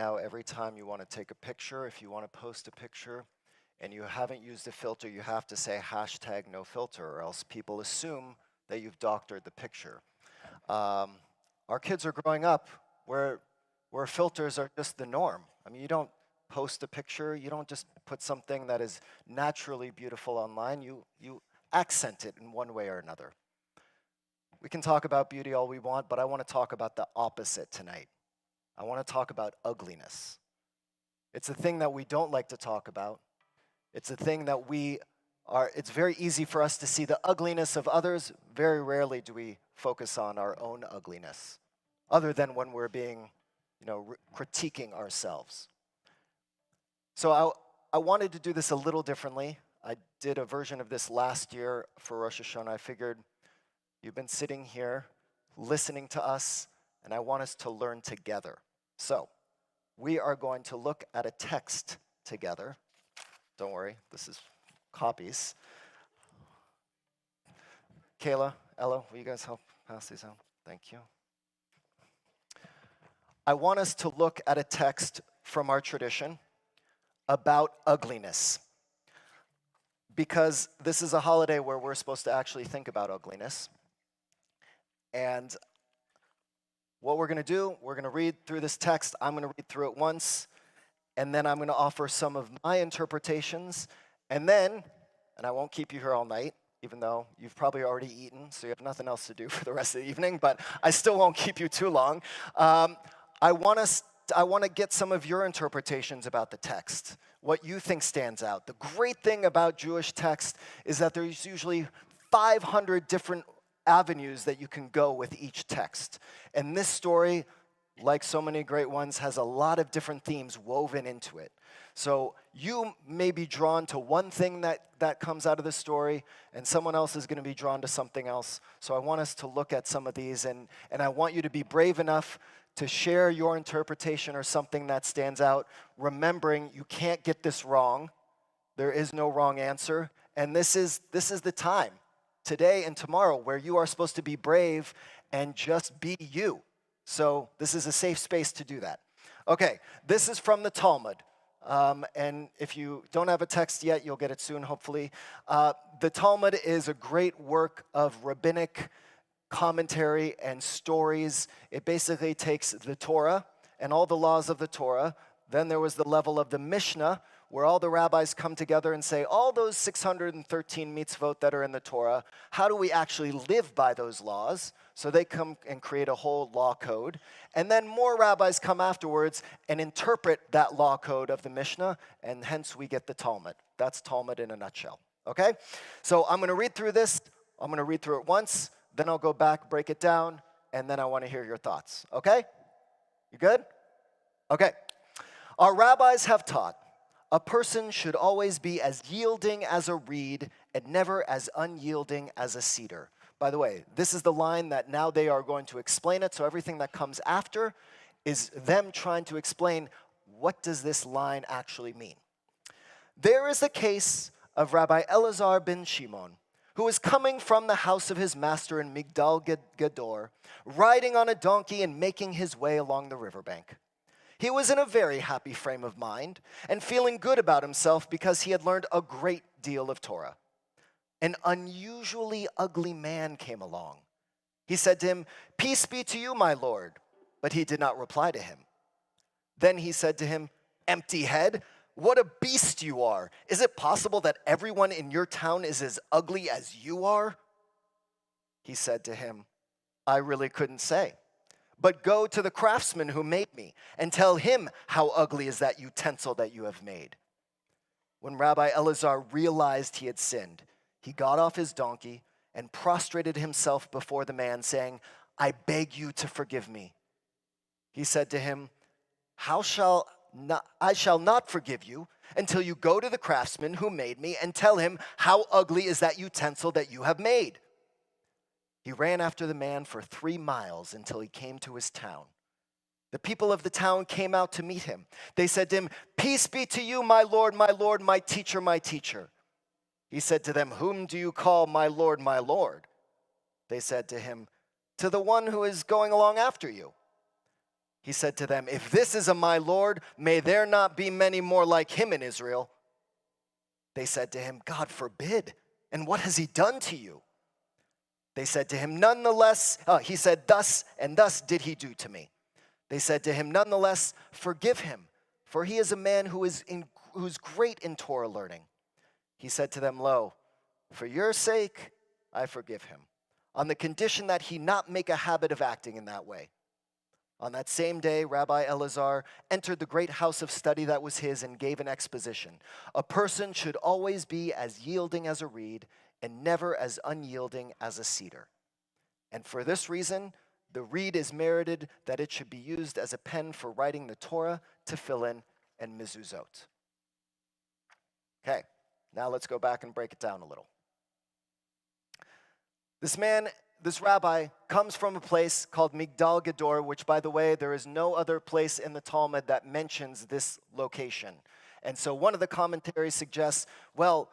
now, every time you want to take a picture, if you want to post a picture and you haven't used a filter, you have to say #NoFilter, or else people assume that you've doctored the picture. Our kids are growing up where filters are just the norm. I mean, you don't post a picture, you don't just put something that is naturally beautiful online, you accent it in one way or another. We can talk about beauty all we want, but I want to talk about the opposite tonight. I want to talk about ugliness. It's a thing that we don't like to talk about. It's a thing that it's very easy for us to see the ugliness of others. Very rarely do we focus on our own ugliness, other than when we're being, critiquing ourselves. So I wanted to do this a little differently. I did a version of this last year for Rosh Hashanah. I figured you've been sitting here listening to us, and I want us to learn together. So we are going to look at a text together. Don't worry, this is copies. Kayla, Ella, will you guys help pass these out? Thank you. I want us to look at a text from our tradition about ugliness, because this is a holiday where we're supposed to actually think about ugliness. And what we're going to do, we're going to read through this text. I'm going to read through it once, and then I'm going to offer some of my interpretations. And then, and I won't keep you here all night, even though you've probably already eaten, so you have nothing else to do for the rest of the evening, but I still won't keep you too long. I want to get some of your interpretations about the text, what you think stands out. The great thing about Jewish text is that there's usually 500 different avenues that you can go with each text. And this story, like so many great ones, has a lot of different themes woven into it. So you may be drawn to one thing that comes out of the story, and someone else is going to be drawn to something else. So I want us to look at some of these, and I want you to be brave enough to share your interpretation or something that stands out, remembering you can't get this wrong. There is no wrong answer, and this is the time, today and tomorrow, where you are supposed to be brave and just be you. So this is a safe space to do that. Okay, this is from the Talmud. And if you don't have a text yet, you'll get it soon, hopefully. The Talmud is a great work of rabbinic commentary and stories. It basically takes the Torah and all the laws of the Torah. Then there was the level of the Mishnah, where all the rabbis come together and say, all those 613 mitzvot that are in the Torah, how do we actually live by those laws? So they come and create a whole law code. And then more rabbis come afterwards and interpret that law code of the Mishnah, and hence we get the Talmud. That's Talmud in a nutshell, okay? So I'm going to read through this. I'm going to read through it once, then I'll go back, break it down, and then I want to hear your thoughts, okay? You good? Okay. Our rabbis have taught, a person should always be as yielding as a reed and never as unyielding as a cedar. By the way, this is the line that now they are going to explain it, so everything that comes after is them trying to explain what does this line actually mean. There is the case of Rabbi Elazar ben Shimon, who was coming from the house of his master in Migdal Gador, riding on a donkey and making his way along the riverbank. He was in a very happy frame of mind and feeling good about himself because he had learned a great deal of Torah. An unusually ugly man came along. He said to him, "Peace be to you, my lord." But he did not reply to him. Then he said to him, "Empty head, what a beast you are. Is it possible that everyone in your town is as ugly as you are?" He said to him, "I really couldn't say. But go to the craftsman who made me and tell him how ugly is that utensil that you have made." When Rabbi Elazar realized he had sinned, he got off his donkey and prostrated himself before the man, saying, "I beg you to forgive me." He said to him, I shall not forgive you until you go to the craftsman who made me and tell him how ugly is that utensil that you have made." He ran after the man for 3 miles until he came to his town. The people of the town came out to meet him. They said to him, "Peace be to you, my lord, my teacher, my teacher." He said to them, "Whom do you call my lord, my lord?" They said to him, "To the one who is going along after you." He said to them, "If this is a my Lord, may there not be many more like him in Israel." They said to him, "God forbid. And what has he done to you?" They said to him, "Nonetheless," he said, "Thus and thus did he do to me." They said to him, "Nonetheless, forgive him, for he is a man who's great in Torah learning." He said to them, "Lo, for your sake I forgive him, on the condition that he not make a habit of acting in that way." On that same day, Rabbi Elazar entered the great house of study that was his and gave an exposition. A person should always be as yielding as a reed and never as unyielding as a cedar. And for this reason, the reed is merited that it should be used as a pen for writing the Torah, tefillin, and mezuzot. Okay, now let's go back and break it down a little. This rabbi comes from a place called Migdal Gedor, which, by the way, there is no other place in the Talmud that mentions this location. And so one of the commentaries suggests, well,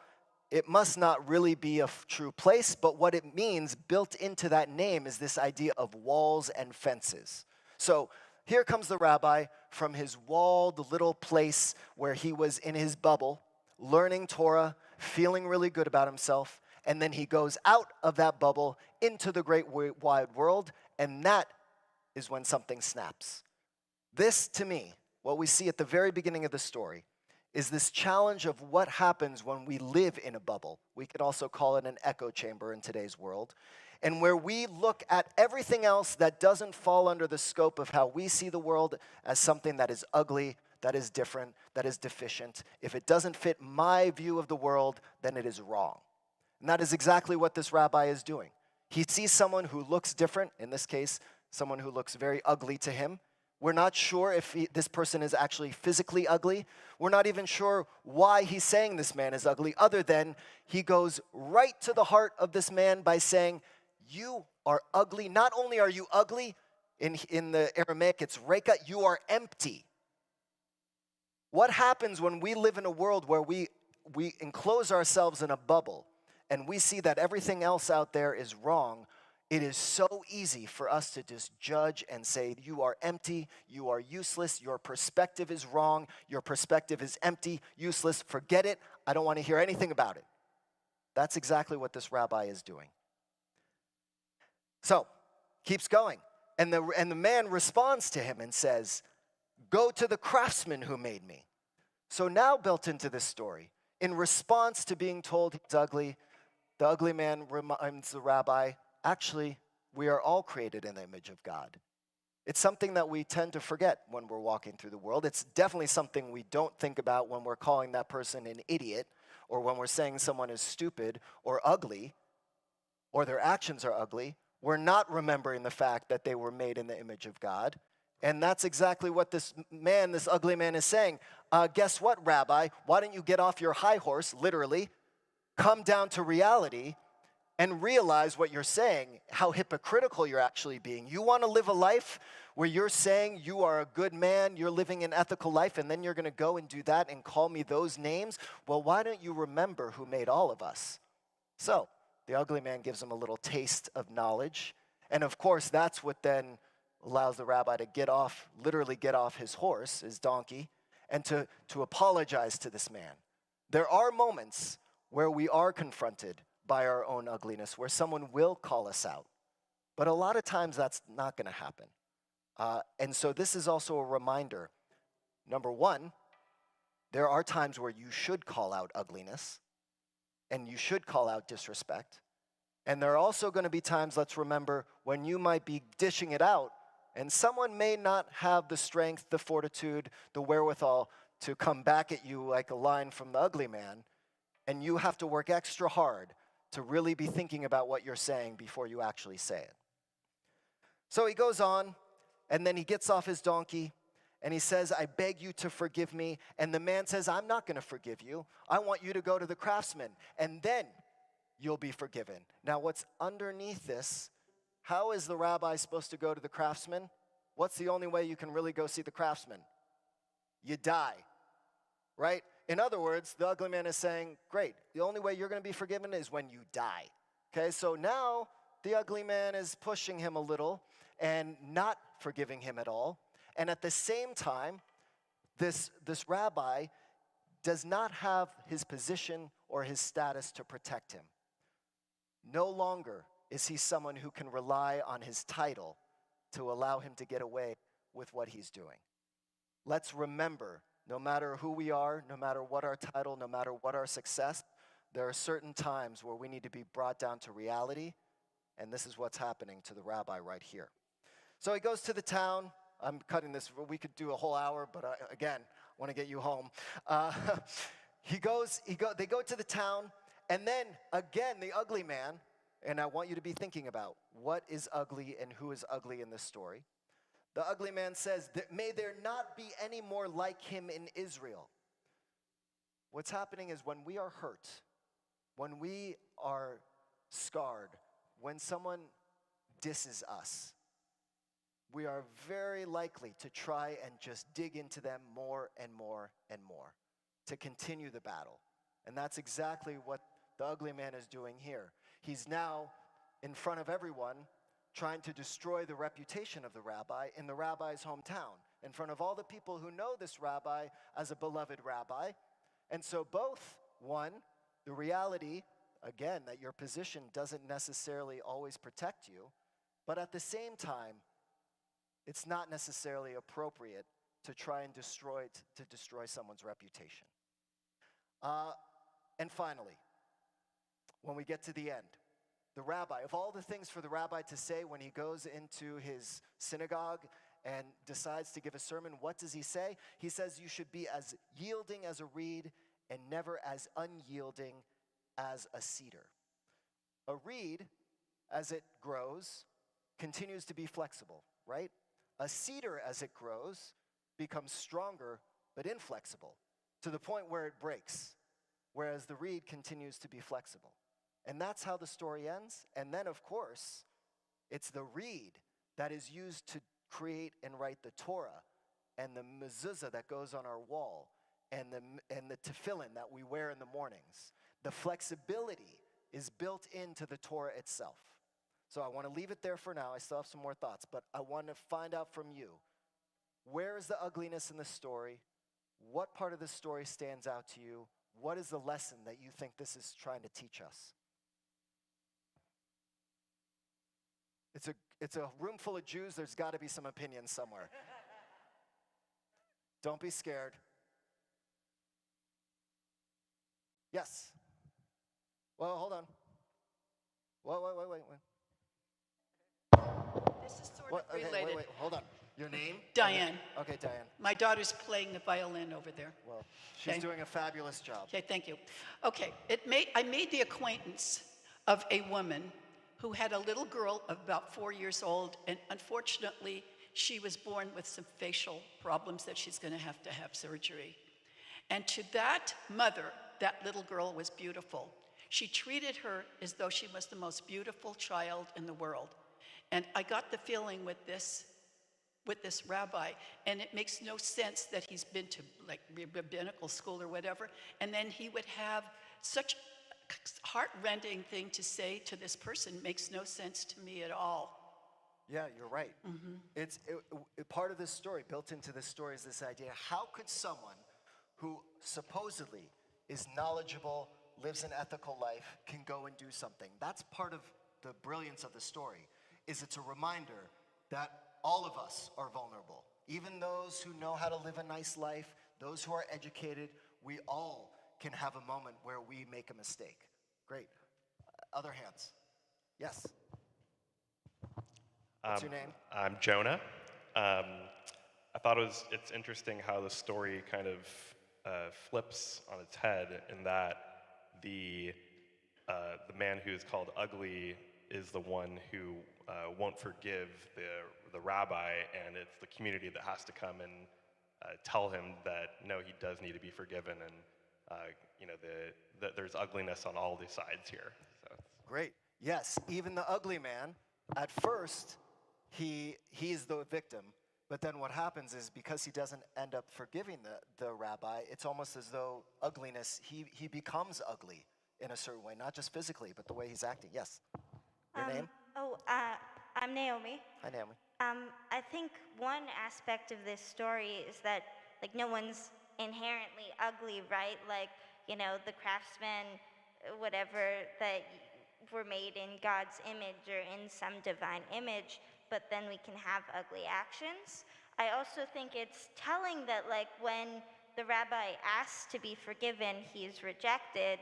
it must not really be a true place, but what it means built into that name is this idea of walls and fences. So here comes the rabbi from his walled little place where he was in his bubble, learning Torah, feeling really good about himself, and then he goes out of that bubble into the great wide world, and that is when something snaps. This, to me, what we see at the very beginning of the story, is this challenge of what happens when we live in a bubble. We could also call it an echo chamber in today's world, and where we look at everything else that doesn't fall under the scope of how we see the world as something that is ugly, that is different, that is deficient. If it doesn't fit my view of the world, then it is wrong. And that is exactly what this rabbi is doing. He sees someone who looks different, in this case, someone who looks very ugly to him. We're not sure if this person is actually physically ugly. We're not even sure why he's saying this man is ugly, other than he goes right to the heart of this man by saying, "You are ugly. Not only are you ugly, in the Aramaic it's reka, you are empty." What happens when we live in a world where we enclose ourselves in a bubble and we see that everything else out there is wrong? It is so easy for us to just judge and say, "You are empty, you are useless, your perspective is wrong, your perspective is empty, useless, forget it, I don't want to hear anything about it." That's exactly what this rabbi is doing. So, keeps going. And the man responds to him and says, "Go to the craftsman who made me." So now built into this story, in response to being told he's ugly, the ugly man reminds the rabbi, actually, we are all created in the image of God. It's something that we tend to forget when we're walking through the world. It's definitely something we don't think about when we're calling that person an idiot, or when we're saying someone is stupid or ugly, or their actions are ugly. We're not remembering the fact that they were made in the image of God. And that's exactly what this ugly man is saying. Guess what, Rabbi? Why don't you get off your high horse, literally, come down to reality, and realize what you're saying, how hypocritical you're actually being. You want to live a life where you're saying you are a good man, you're living an ethical life, and then you're going to go and do that and call me those names? Well, why don't you remember who made all of us? So the ugly man gives him a little taste of knowledge. And of course, that's what then allows the rabbi to literally get off his horse, his donkey, and to apologize to this man. There are moments where we are confronted by our own ugliness, where someone will call us out. But a lot of times that's not going to happen. And so this is also a reminder. Number one, there are times where you should call out ugliness, and you should call out disrespect. And there are also going to be times, let's remember, when you might be dishing it out, and someone may not have the strength, the fortitude, the wherewithal to come back at you like a line from the ugly man, and you have to work extra hard to really be thinking about what you're saying before you actually say it. So he goes on, and then he gets off his donkey, and he says, "I beg you to forgive me." And the man says, "I'm not going to forgive you. I want you to go to the craftsman, and then you'll be forgiven." Now, what's underneath this, how is the rabbi supposed to go to the craftsman? What's the only way you can really go see the craftsman? You die, right? In other words, the ugly man is saying, great, the only way you're going to be forgiven is when you die. Okay, so now the ugly man is pushing him a little and not forgiving him at all. And at the same time, this rabbi does not have his position or his status to protect him. No longer is he someone who can rely on his title to allow him to get away with what he's doing. Let's remember, no matter who we are, no matter what our title, no matter what our success, there are certain times where we need to be brought down to reality, and this is what's happening to the rabbi right here. So he goes to the town. I'm cutting this. We could do a whole hour, but again, I want to get you home. They go to the town, and then again, the ugly man, and I want you to be thinking about what is ugly and who is ugly in this story. The ugly man says, may there not be any more like him in Israel. What's happening is when we are hurt, when we are scarred, when someone disses us, we are very likely to try and just dig into them more and more and more to continue the battle. And that's exactly what the ugly man is doing here. He's now in front of everyone trying to destroy the reputation of the rabbi in the rabbi's hometown, in front of all the people who know this rabbi as a beloved rabbi. And so both, one, the reality, again, that your position doesn't necessarily always protect you, but at the same time, it's not necessarily appropriate to try and destroy someone's reputation. And finally, when we get to the end, the rabbi, of all the things for the rabbi to say when he goes into his synagogue and decides to give a sermon, what does he say? He says you should be as yielding as a reed and never as unyielding as a cedar. A reed, as it grows, continues to be flexible, right? A cedar, as it grows, becomes stronger but inflexible to the point where it breaks, whereas the reed continues to be flexible. And that's how the story ends. And then, of course, it's the reed that is used to create and write the Torah and the mezuzah that goes on our wall and the tefillin that we wear in the mornings. The flexibility is built into the Torah itself. So I want to leave it there for now. I still have some more thoughts, but I want to find out from you, where is the ugliness in the story? What part of the story stands out to you? What is the lesson that you think this is trying to teach us? It's a room full of Jews. There's got to be some opinions somewhere. Don't be scared. Yes. Well, hold on. Wait. This is sort of related. Wait, hold on. Your name? Diane. Okay, Diane. My daughter's playing the violin over there. Well, she's doing a fabulous job. Okay, thank you. Okay, I made the acquaintance of a woman who had a little girl of about 4 years old, and unfortunately, she was born with some facial problems that she's going to have surgery. And to that mother, that little girl was beautiful. She treated her as though she was the most beautiful child in the world. And I got the feeling with this rabbi, and it makes no sense that he's been to like rabbinical school or whatever, and then he would have such a heart-rending thing to say to this person. Makes no sense to me at all. Yeah, you're right. Mm-hmm. It's part of this story, built into this story, is this idea: how could someone who supposedly is knowledgeable, lives an ethical life, can go and do something? That's part of the brilliance of the story, is it's a reminder that all of us are vulnerable. Even those who know how to live a nice life, those who are educated, we all can have a moment where we make a mistake. Great. Other hands. Yes. What's your name? I'm Jonah. I thought it's interesting how the story kind of flips on its head, in that the man who is called ugly is the one who won't forgive the rabbi, and it's the community that has to come and tell him that no, he does need to be forgiven, and that there's ugliness on all the sides here. So. Great. Yes, even the ugly man, at first, he is the victim, but then what happens is, because he doesn't end up forgiving the rabbi, it's almost as though ugliness, he becomes ugly in a certain way, not just physically, but the way he's acting. Yes. Your name? I'm Naomi. Hi, Naomi. I think one aspect of this story is that, like, no one's inherently ugly, right? Like, the craftsmen, whatever, that were made in God's image or in some divine image, but then we can have ugly actions. I also think it's telling that, like, when the rabbi asks to be forgiven, he's rejected,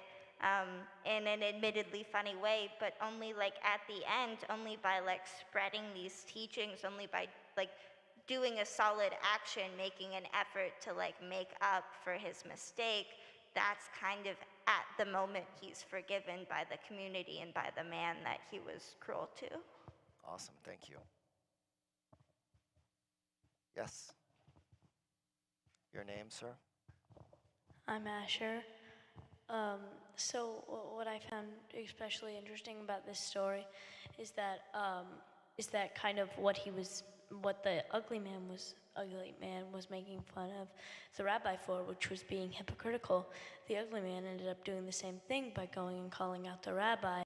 in an admittedly funny way, but only like at the end, only by like spreading these teachings, only by like doing a solid action, making an effort to like make up for his mistake. That's kind of at the moment he's forgiven by the community and by the man that he was cruel to. Awesome, thank you. Yes. Your name, sir? I'm Asher. So what I found especially interesting about this story is that kind of what the ugly man was making fun of the rabbi for, which was being hypocritical. The ugly man ended up doing the same thing by going and calling out the rabbi.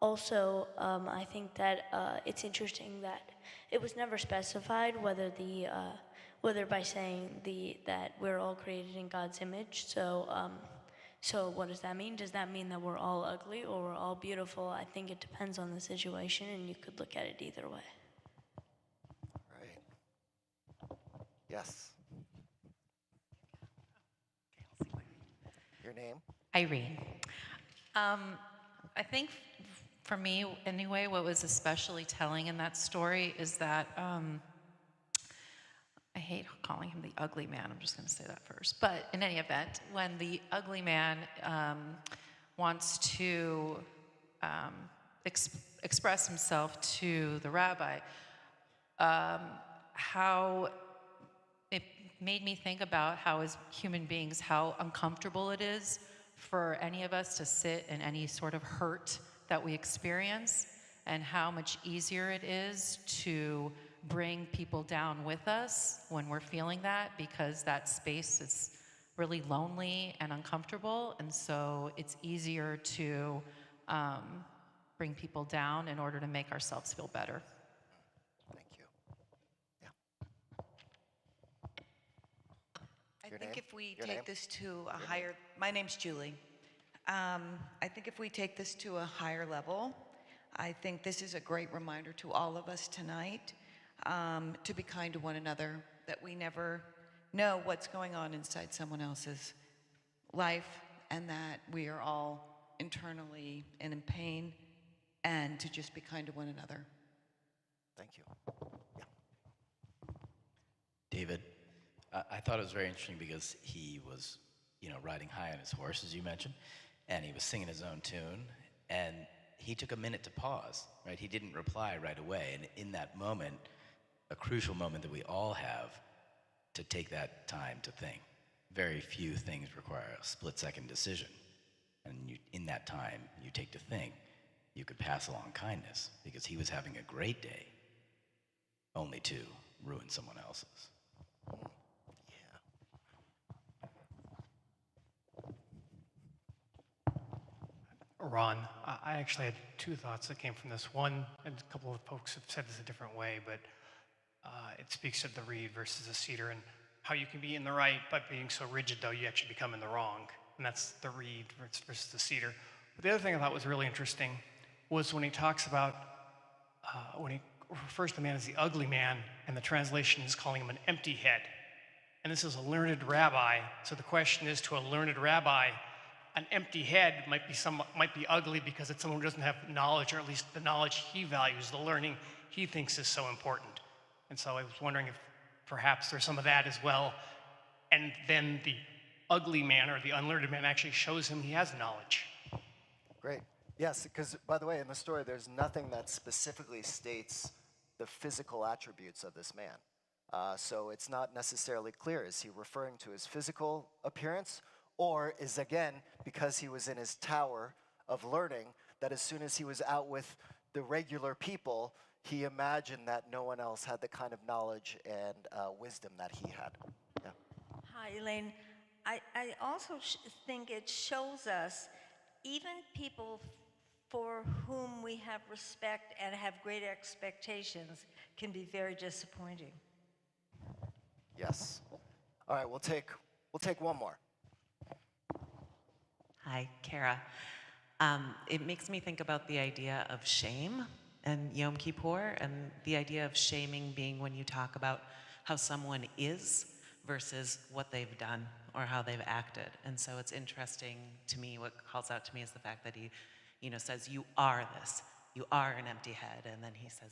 Also, I think that it's interesting that it was never specified whether by saying that we're all created in God's image. So what does that mean? Does that mean that we're all ugly or we're all beautiful? I think it depends on the situation, and you could look at it either way. Right. Yes. Your name? Irene. I think for me, anyway, what was especially telling in that story is that I hate calling him the ugly man. I'm just going to say that first. But in any event, when the ugly man wants to express himself to the rabbi, how it made me think about how, as human beings, how uncomfortable it is for any of us to sit in any sort of hurt that we experience, and how much easier it is to bring people down with us when we're feeling that, because that space is really lonely and uncomfortable, and so it's easier to bring people down in order to make ourselves feel better. Thank you. Yeah. I think if we Your take name? this to a higher, my name's Julie. I think if we take this to a higher level, I think this is a great reminder to all of us tonight to be kind to one another, that we never know what's going on inside someone else's life, and that we are all internally and in pain, and to just be kind to one another. Thank you. Yeah. David, I thought it was very interesting because he was, riding high on his horse, as you mentioned, and he was singing his own tune, and he took a minute to pause, right? He didn't reply right away, and in that moment, a crucial moment that we all have, to take that time to think. Very few things require a split-second decision, and in that time you take to think, you could pass along kindness, because he was having a great day, only to ruin someone else's. Ron, I actually had two thoughts that came from this. One, and a couple of folks have said this a different way, but it speaks of the reed versus the cedar, and how you can be in the right, but being so rigid, though, you actually become in the wrong. And that's the reed versus the cedar. But the other thing I thought was really interesting was when he talks about, when he refers to the man as the ugly man, and the translation is calling him an empty head. And this is a learned rabbi, so the question is, to a learned rabbi, an empty head might be ugly because it's someone who doesn't have knowledge, or at least the knowledge he values, the learning he thinks is so important. And so I was wondering if perhaps there's some of that as well. And then the ugly man, or the unlearned man, actually shows him he has knowledge. Great. Yes, because by the way, in the story, there's nothing that specifically states the physical attributes of this man. So it's not necessarily clear. Is he referring to his physical appearance? Or is, again, because he was in his tower of learning, that as soon as he was out with the regular people, he imagined that no one else had the kind of knowledge and wisdom that he had. Yeah. Hi, Elaine. I also think it shows us, even people for whom we have respect and have great expectations can be very disappointing. Yes. All right, we'll take one more. Hi, Kara. It makes me think about the idea of shame and Yom Kippur, and the idea of shaming being when you talk about how someone is versus what they've done or how they've acted. And so it's interesting to me, what calls out to me is the fact that he, says, you are this. You are an empty head. And then he says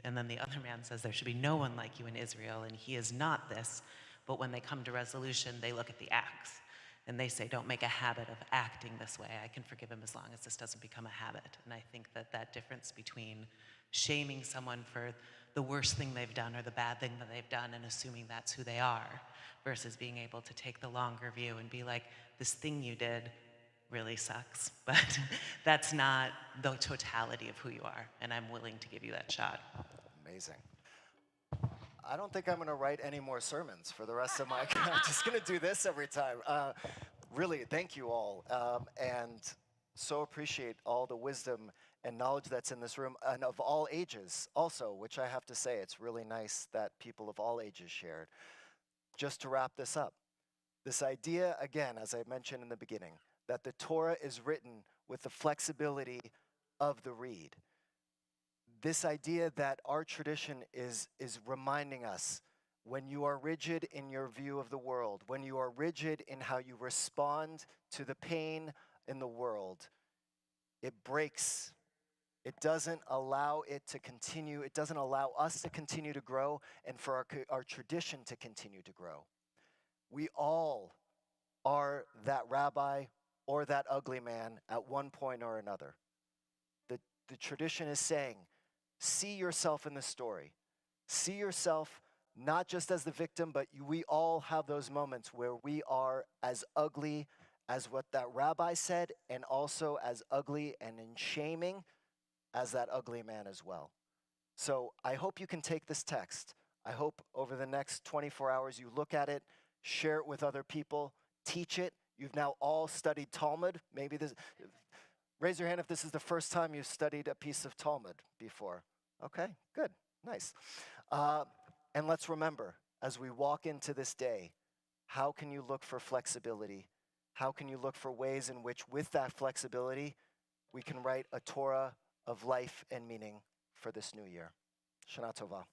and then the other man says there should be no one like you in Israel, and he is not this. But when they come to resolution, they look at the acts. And they say, don't make a habit of acting this way. I can forgive him as long as this doesn't become a habit. And I think that difference between shaming someone for the worst thing they've done or the bad thing that they've done and assuming that's who they are, versus being able to take the longer view and be like, this thing you did really sucks, but that's not the totality of who you are. And I'm willing to give you that shot. Amazing. I don't think I'm going to write any more sermons for the rest of my. I'm just going to do this every time. Really, thank you all, and so appreciate all the wisdom and knowledge that's in this room, and of all ages also, which I have to say, it's really nice that people of all ages shared. Just to wrap this up, this idea, again, as I mentioned in the beginning, that the Torah is written with the flexibility of the reed. This idea that our tradition is reminding us, when you are rigid in your view of the world, when you are rigid in how you respond to the pain in the world, it breaks. It doesn't allow it to continue. It doesn't allow us to continue to grow and for our tradition to continue to grow. We all are that rabbi or that ugly man at one point or another. The tradition is saying, see yourself in the story. See yourself not just as the victim, but we all have those moments where we are as ugly as what that rabbi said, and also as ugly and in shaming as that ugly man as well. So I hope you can take this text. I hope over the next 24 hours you look at it, share it with other people, teach it. You've now all studied Talmud. Maybe this, raise your hand if this is the first time you've studied a piece of Talmud before. Okay, good, nice. And let's remember, as we walk into this day, how can you look for flexibility? How can you look for ways in which, with that flexibility, we can write a Torah of life and meaning for this new year? Shana Tova.